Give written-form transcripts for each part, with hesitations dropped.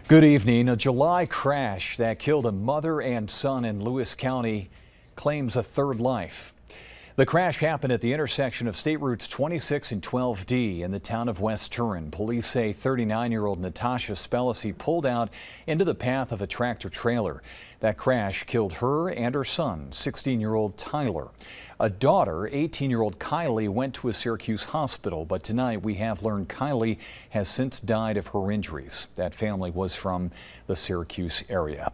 Good evening. A July crash that killed a mother and son in Lewis County claims a third life. The crash happened at the intersection of State Routes 26 and 12D in the town of West Turin. Police say 39-year-old Natasha Spellacy pulled out into the path of a tractor trailer. That crash killed her and her son, 16-year-old Tyler. A daughter, 18-year-old Kylie, went to a Syracuse hospital, but tonight we have learned Kylie has since died of her injuries. That family was from the Syracuse area.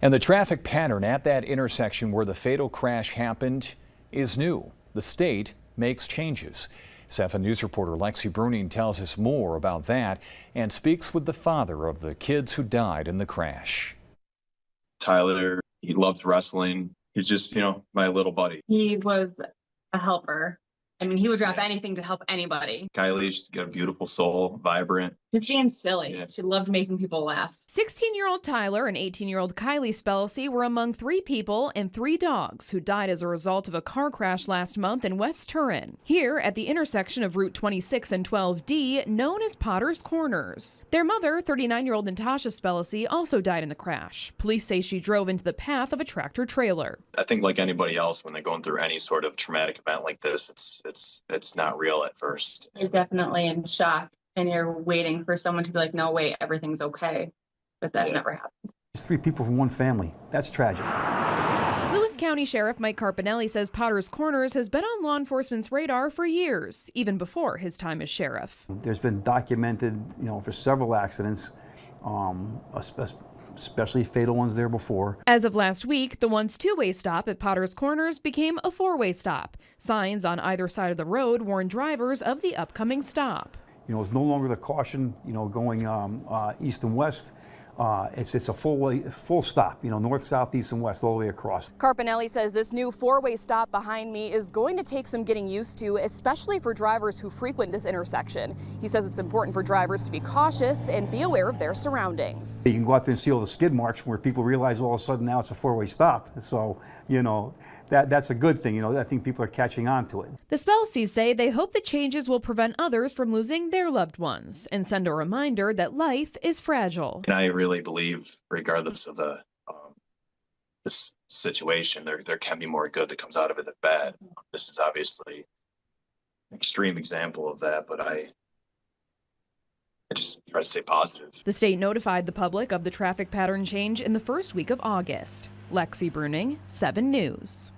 And the traffic pattern at that intersection where the fatal crash happened is new. The state makes changes. 7 News reporter Lexi Bruning tells us more about that and speaks with the father of the kids who died in the crash. Tyler, he loved wrestling. He's just, my little buddy. He was a helper. I mean, he would drop anything to help anybody. Kylie's got a beautiful soul, vibrant. Just being silly. Yeah. She loved making people laugh. 16-year-old Tyler and 18-year-old Kylie Spellacy were among 3 people and 3 dogs who died as a result of a car crash last month in West Turin, here at the intersection of Route 26 and 12D, known as Potter's Corners. Their mother, 39-year-old Natasha Spellacy, also died in the crash. Police say she drove into the path of a tractor trailer. I think like anybody else, when they're going through any sort of traumatic event like this, it's not real at first. You're definitely in shock and you're waiting for someone to be like, no, wait, everything's okay. But that never happened. There's 3 people from one family. That's tragic. Lewis County Sheriff Mike Carpinelli says Potter's Corners has been on law enforcement's radar for years, even before his time as sheriff. There's been documented, for several accidents, especially fatal ones there before. As of last week, the once 2-way stop at Potter's Corners became a 4-way stop. Signs on either side of the road warn drivers of the upcoming stop. It's no longer the caution, going east and west. It's a full stop, north, south, east, and west, all the way across. Carpinelli says this new 4-way stop behind me is going to take some getting used to, especially for drivers who frequent this intersection. He says it's important for drivers to be cautious and be aware of their surroundings. You can go out there and see all the skid marks where people realize all of a sudden now it's a 4-way stop. So, that's a good thing. I think people are catching on to it. The Spellseys say they hope the changes will prevent others from losing their loved ones and send a reminder that life is fragile. And I really believe, regardless of this situation, there can be more good that comes out of it than bad. This is obviously an extreme example of that, but I just try to stay positive. The state notified the public of the traffic pattern change in the first week of August. Lexi Bruning, 7 News.